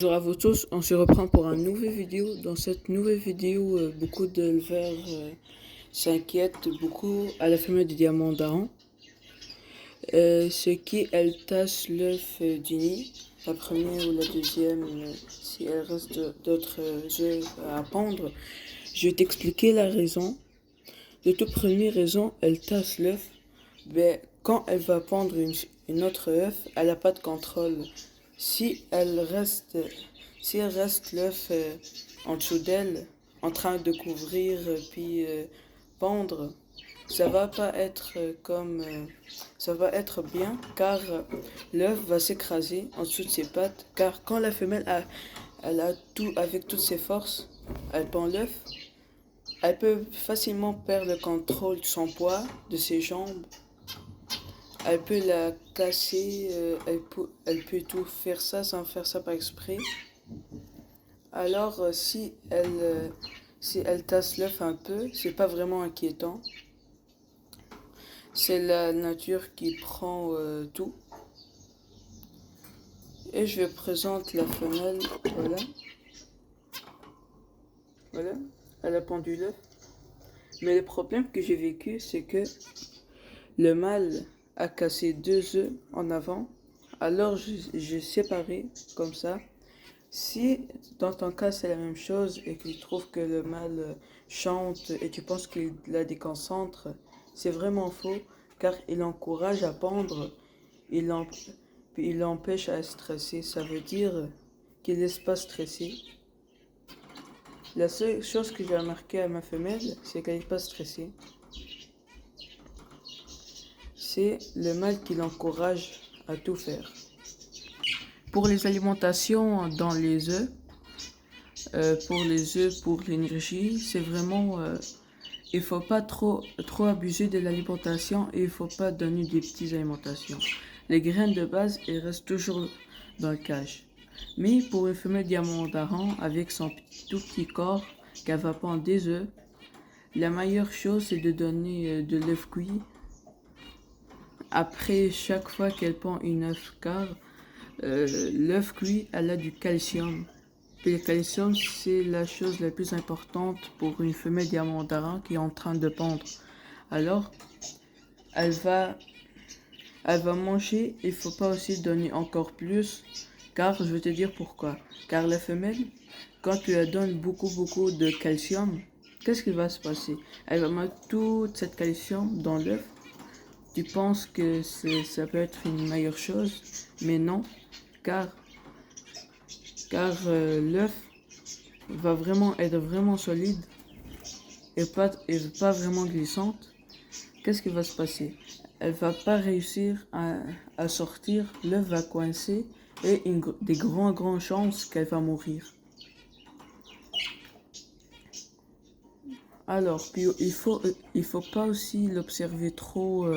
Bonjour à vous tous, on se reprend pour une nouvelle vidéo. Dans cette nouvelle vidéo, beaucoup d'éleveurs s'inquiètent beaucoup à la femelle du diamant d'Aran. Ce qui elle tasse l'œuf du nid, la première ou la deuxième, si elle reste d'autres œufs à pondre. Je vais t'expliquer la raison. De toute première raison, elle tasse l'œuf. Quand elle va pondre une autre œuf, elle n'a pas de contrôle. Si elle reste l'œuf en dessous d'elle, en train de couvrir puis pondre, ça va pas être ça va être bien, car l'œuf va s'écraser en dessous de ses pattes. Car quand la femelle elle a tout avec toutes ses forces, elle pond l'œuf, elle peut facilement perdre le contrôle de son poids, de ses jambes. Elle peut la casser, elle peut tout faire ça sans faire ça par exprès. Alors, si elle tasse l'œuf un peu, c'est pas vraiment inquiétant. C'est la nature qui prend tout. Et je présente la femelle, voilà. Voilà, elle a pondu l'œuf. Mais le problème que j'ai vécu, c'est que le mâle a cassé 2 œufs en avant. Alors, j'ai séparé comme ça. Si dans ton cas c'est la même chose et que tu trouves que le mâle chante et tu penses qu'il la déconcentre, c'est vraiment faux, car il encourage à pondre, il l'empêche à stresser. Ça veut dire qu'il ne laisse pas stresser. La seule chose que j'ai remarqué à ma femelle, c'est qu'elle n'est pas stressée. C'est le mâle qui l'encourage à tout faire. Pour les alimentations dans les œufs, pour l'énergie, c'est vraiment, il faut pas trop abuser de l'alimentation et il faut pas donner des petites alimentations. Les graines de base, elles restent toujours dans le cage. Mais pour une femelle diamant d'Aran avec son tout petit corps qu'elle va pondre des œufs, la meilleure chose c'est de donner de l'œuf cuit. Après chaque fois qu'elle pond une œuf, car l'œuf cuit, elle a du calcium. Et le calcium, c'est la chose la plus importante pour une femelle diamant d'Aran qui est en train de pondre. Alors, elle va manger. Il ne faut pas aussi donner encore plus, car je vais te dire pourquoi. Car la femelle, quand tu la donnes beaucoup de calcium, qu'est-ce qui va se passer? Elle va mettre toute cette calcium dans l'œuf. Tu penses que ça peut être une meilleure chose, mais non, car l'œuf va vraiment être vraiment solide et pas vraiment glissante. Qu'est-ce qui va se passer? Elle va pas réussir à sortir, l'œuf va coincer et des grandes chances qu'elle va mourir. Alors, puis il faut pas aussi l'observer trop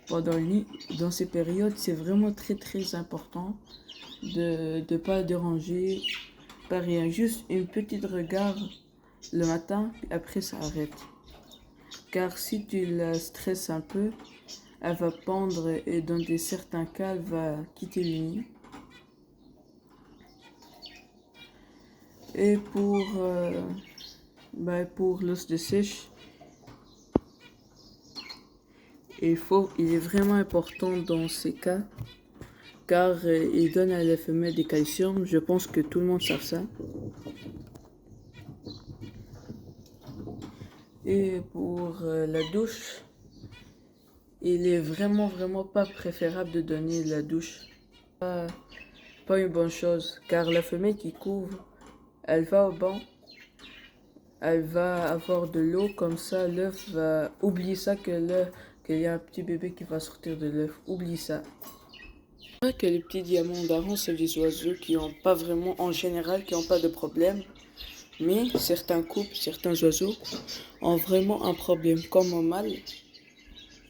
pendant la nuit. Dans ces périodes, c'est vraiment très important de ne pas déranger, pas rien, juste une petite regard le matin, puis après ça arrête. Car si tu la stresses un peu, elle va pondre et dans certains cas, elle va quitter le nid. Et pour l'os de sèche, il est vraiment important dans ces cas, car il donne à la femelle des calcium. Je pense que tout le monde sait ça. Et pour la douche, il est vraiment pas préférable de donner la douche. Pas une bonne chose, car la femelle qui couvre, elle va au banc, elle va avoir de l'eau, comme ça l'œuf va oublier ça qu'il y a un petit bébé qui va sortir de l'œuf. Oublie ça. C'est vrai que les petits diamants d'Aran, c'est des oiseaux qui ont pas vraiment, en général, qui n'ont pas de problème. Mais certains couples, certains oiseaux ont vraiment un problème. Comme un mâle,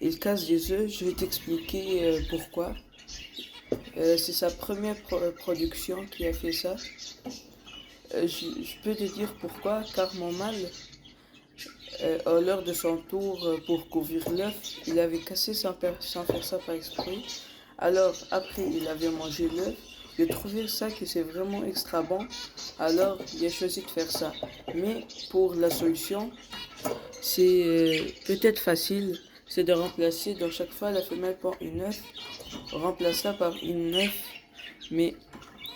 il casse des œufs. Je vais t'expliquer pourquoi. C'est sa première production qui a fait ça. Je peux te dire pourquoi, car mon mâle, à l'heure de son tour pour couvrir l'œuf, il avait cassé sans faire ça par exprès. Alors après il avait mangé l'œuf, j'ai trouvé ça que c'est vraiment extra bon, alors j'ai choisi de faire ça. Mais pour la solution, c'est peut-être facile, c'est de remplacer dans chaque fois la femelle pond une œuf, remplace-la par une œuf, mais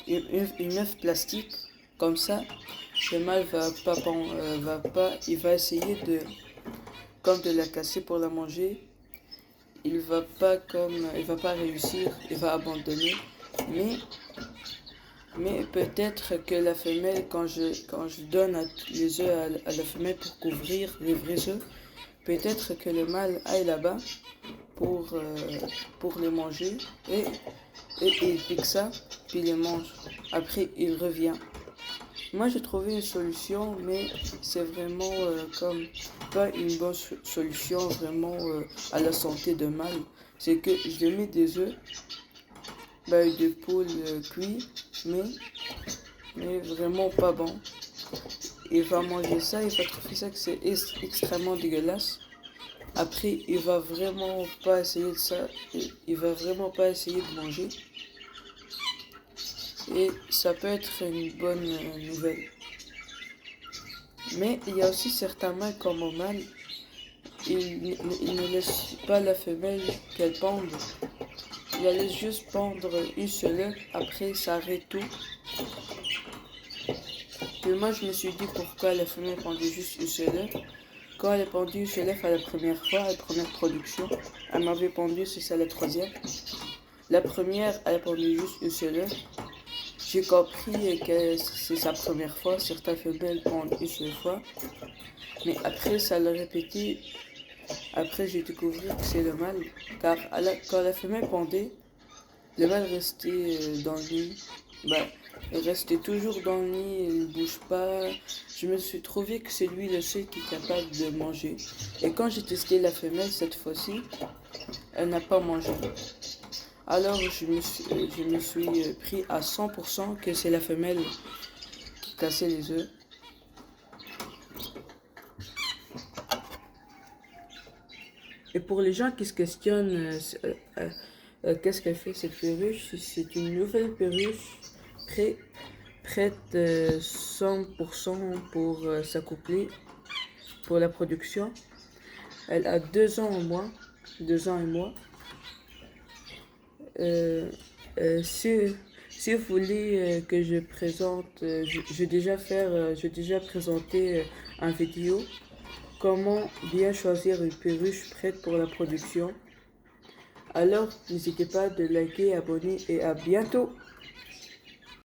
une œuf plastique, comme ça, le mâle il va essayer comme de la casser pour la manger, il va pas réussir, il va abandonner, mais mais peut-être que la femelle, quand je donne les œufs à la femelle pour couvrir les vrais œufs, peut-être que le mâle aille là-bas pour, euh, pour les manger et il pique ça, puis il les mange. Après, il revient. Moi, j'ai trouvé une solution, mais c'est vraiment comme pas une bonne solution vraiment à la santé de mâle. C'est que je lui mets des œufs, de poule cuits, mais vraiment pas bon. Il va manger ça, il va trouver ça que c'est extrêmement dégueulasse. Après, il va vraiment pas essayer de ça, il va vraiment pas essayer de manger. Et ça peut être une bonne nouvelle. Mais il y a aussi certains mâles comme au mâle, ils ne laissent pas la femelle qu'elle pende. Il la laisse juste pendre une seule œuf, après ça arrête tout. Et moi je me suis dit pourquoi la femelle pendait juste une seule œuf. Quand elle a pendu une seule œuf à la première fois, à la première production, elle m'avait pendu, c'est ça la troisième. La première, elle a pendu juste une seule œuf. J'ai compris que c'est sa première fois, certaines femelles pendent une seule fois. Mais après ça l'a répété, après j'ai découvert que c'est le mâle. Car quand la femelle pendait, le mâle restait dans le nid. Il restait toujours dans le nid, il ne bouge pas. Je me suis trouvé que c'est lui le seul qui est capable de manger. Et quand j'ai testé la femelle cette fois-ci, elle n'a pas mangé. Alors je me suis pris à 100% que c'est la femelle qui cassait les œufs. Et pour les gens qui se questionnent qu'est-ce qu'elle fait cette perruche, c'est une nouvelle perruche prête 100% pour s'accoupler pour la production. Elle a 2 ans au moins, 2 ans et moi. Si vous voulez que je présente, je vais déjà présenter un vidéo comment bien choisir une perruche prête pour la production. Alors n'hésitez pas de liker, abonner et à bientôt.